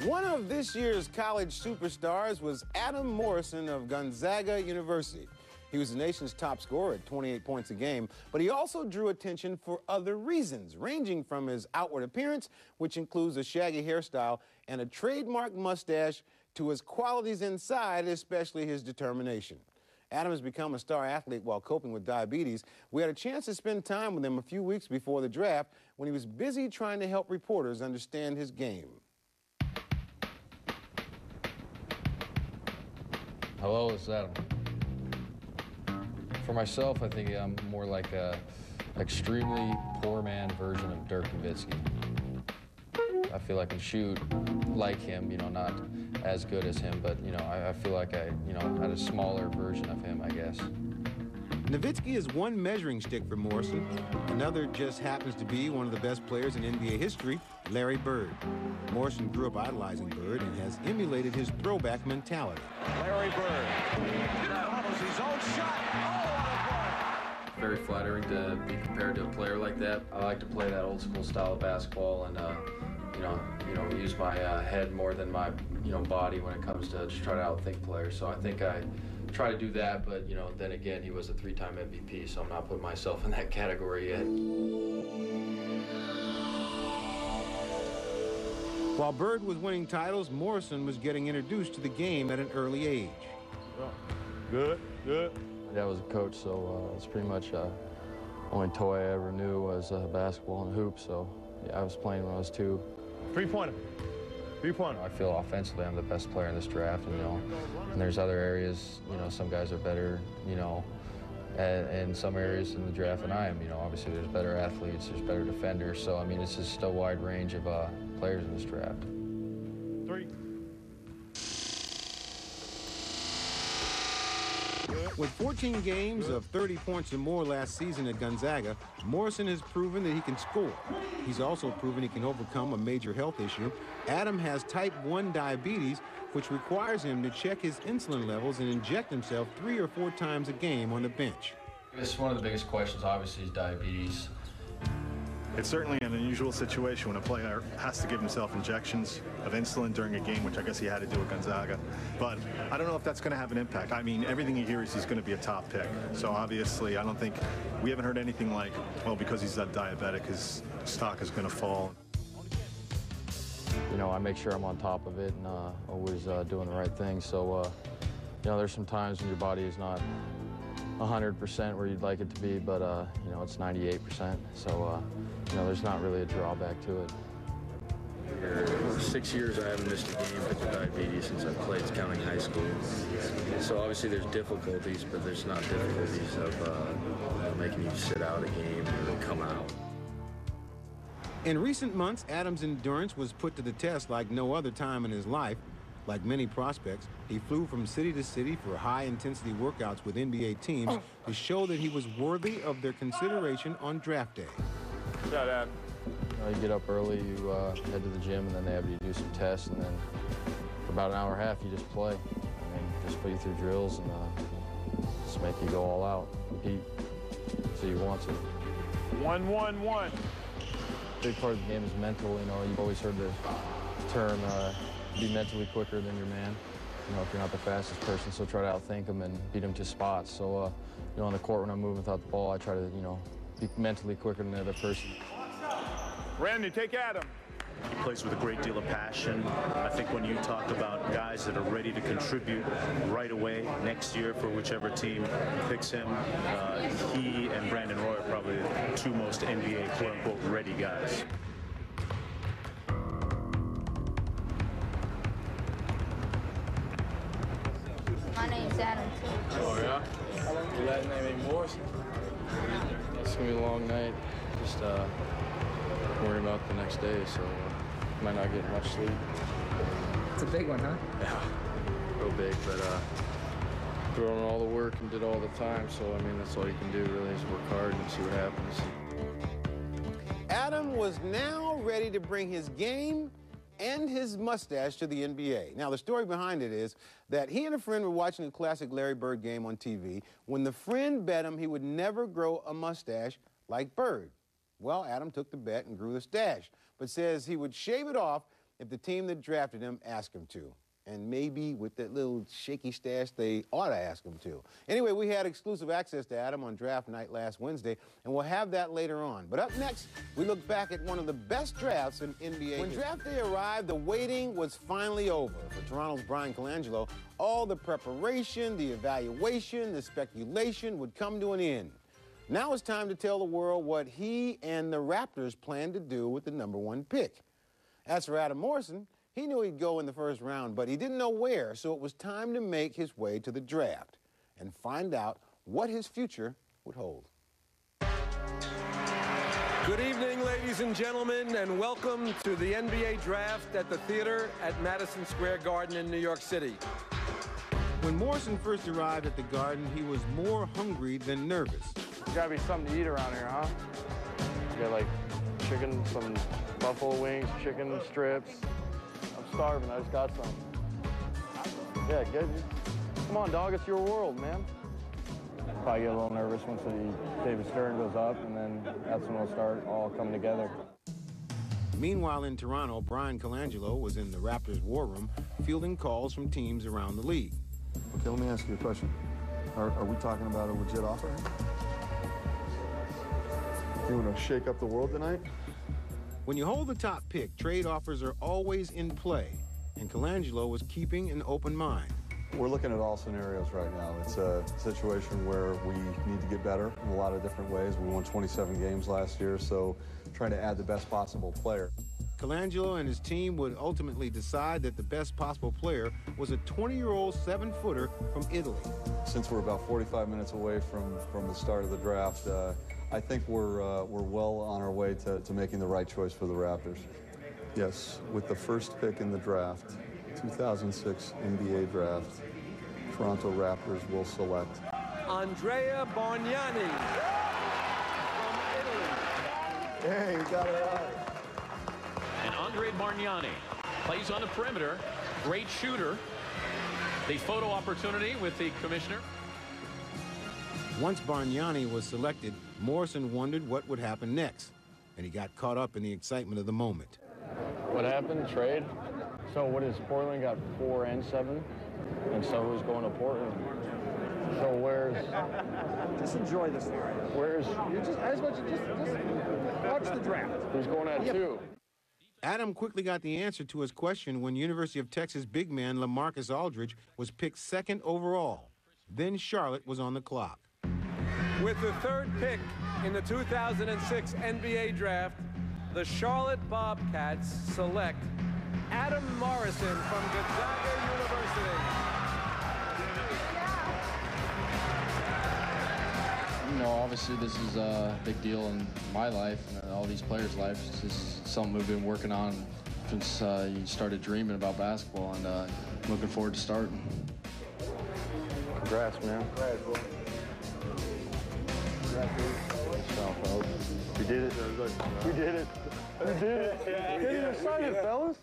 One of this year's college superstars was Adam Morrison of Gonzaga University. He was the nation's top scorer at 28 points a game, but he also drew attention for other reasons, ranging from his outward appearance, which includes a shaggy hairstyle and a trademark mustache, to his qualities inside, especially his determination. Adam has become a star athlete while coping with diabetes. We had a chance to spend time with him a few weeks before the draft when he was busy trying to help reporters understand his game. Hello, it's Adam. For myself, I think I'm more like a extremely poor man version of Dirk Nowitzki. I feel I can shoot like him, not as good as him, but, I feel like I had a smaller version of him, I guess. Nowitzki is one measuring stick for Morrison. Another just happens to be one of the best players in NBA history, Larry Bird. Morrison grew up idolizing Bird and has emulated his throwback mentality. Larry Bird follows his own shot. Oh, what a play! Very flattering to be compared to a player like that. I like to play that old school style of basketball and, use my head more than my, body when it comes to just try to outthink players. So I think I try to do that, but, then again, he was a three-time MVP, so I'm not putting myself in that category yet. While Bird was winning titles, Morrison was getting introduced to the game at an early age. Good. My dad was a coach, so it's pretty much the only toy I ever knew was basketball and hoop, so yeah, I was playing when I was 2. Three-pointer. I feel offensively I'm the best player in this draft, and there's other areas, some guys are better, in some areas in the draft than I am. Obviously there's better athletes, there's better defenders, so it's just a wide range of players in this draft. 3. With 14 games of 30 points or more last season at Gonzaga, Morrison has proven that he can score. He's also proven he can overcome a major health issue. Adam has type 1 diabetes, which requires him to check his insulin levels and inject himself 3 or 4 times a game on the bench. It's one of the biggest questions, obviously, is diabetes. It's certainly an unusual situation when a player has to give himself injections of insulin during a game, which I guess he had to do at Gonzaga. But I don't know if that's going to have an impact. Everything you hear is he's going to be a top pick. So obviously, I don't think we haven't heard anything like, well, because he's that diabetic, his stock is going to fall. I make sure I'm on top of it and always doing the right thing. So, there's some times when your body is not 100% where you'd like it to be, but, it's 98%. So, there's not really a drawback to it. For 6 years, I haven't missed a game because of diabetes since I played counting high school. So obviously there's difficulties, but there's not difficulties of making you sit out a game or come out. In recent months, Adam's endurance was put to the test like no other time in his life. Like many prospects, he flew from city to city for high-intensity workouts with NBA teams to show that he was worthy of their consideration on draft day. Shut up. You get up early, you head to the gym, and then they have you do some tests, and then for about an hour and a half, you just play. Just put you through drills and just make you go all out, compete, so you want to. 1-1-1. Big part of the game is mental. You've always heard the term be mentally quicker than your man. If you're not the fastest person, so try to outthink them and beat them to spots. So, on the court when I'm moving without the ball, I try to, be mentally quicker than the other person. Randy, take Adam. He plays with a great deal of passion. I think when you talk about guys that are ready to contribute right away next year for whichever team picks him, he and Brandon Roy are probably the 2 most NBA quote-unquote ready guys. My name's Adam, too. Oh, yeah? Your last name ain't Morrison? It's going to be a long night. Just worry about the next day, so might not get much sleep. It's a big one, huh? Yeah, real big, but throw in all the work and did all the time, so that's all you can do really is work hard and see what happens. Adam was now ready to bring his game and his mustache to the NBA. Now, the story behind it is that he and a friend were watching a classic Larry Bird game on TV when the friend bet him he would never grow a mustache like Bird. Well, Adam took the bet and grew the stash, but says he would shave it off if the team that drafted him asked him to. And maybe with that little shaky stash, they ought to ask him to. Anyway, we had exclusive access to Adam on draft night last Wednesday, and we'll have that later on. But up next, we look back at one of the best drafts in NBA. When draft day arrived, the waiting was finally over. For Toronto's Brian Colangelo, all the preparation, the evaluation, the speculation would come to an end. Now it's time to tell the world what he and the Raptors plan to do with the #1 pick. As for Adam Morrison, he knew he'd go in the first round, but he didn't know where, so it was time to make his way to the draft and find out what his future would hold. Good evening, ladies and gentlemen, and welcome to the NBA Draft at the Theater at Madison Square Garden in New York City. When Morrison first arrived at the Garden, he was more hungry than nervous. There's gotta be something to eat around here, huh? You got like chicken, some buffalo wings, chicken strips. I'm starving, I just got some. Yeah, good. Come on, dog, it's your world, man. Probably get a little nervous once David Stern goes up, and then that's when we'll start all coming together. Meanwhile, in Toronto, Brian Colangelo was in the Raptors' war room fielding calls from teams around the league. Okay, let me ask you a question. Are we talking about a legit offer? You want to shake up the world tonight? When you hold the top pick, trade offers are always in play, and Colangelo was keeping an open mind. We're looking at all scenarios right now. It's a situation where we need to get better in a lot of different ways. We won 27 games last year, so trying to add the best possible player. Colangelo and his team would ultimately decide that the best possible player was a 20-year-old 7-footer from Italy. Since we're about 45 minutes away from the start of the draft, I think we're well on our way to making the right choice for the Raptors. Yes, with the first pick in the draft, 2006 NBA draft, Toronto Raptors will select Andrea Bargnani from Italy. Hey, you got it right. And Andre Bargnani plays on the perimeter, great shooter. The photo opportunity with the commissioner. Once Bargnani was selected, Morrison wondered what would happen next, and he got caught up in the excitement of the moment. What happened? Trade? So what is Portland got 4 and 7? And so who's going to Portland? So where's... Just enjoy this. Where's... You just, as much as just watch the draft. Who's going at 2? Adam quickly got the answer to his question when University of Texas big man LaMarcus Aldridge was picked 2nd overall. Then Charlotte was on the clock. With the 3rd pick in the 2006 NBA Draft, the Charlotte Bobcats select Adam Morrison from Gonzaga University. You know, obviously this is a big deal in my life and all these players' lives. It's just something we've been working on since you started dreaming about basketball, and looking forward to starting. Congrats, man. Congrats, bro. We did it. We did it. We did it. Get excited, fellas.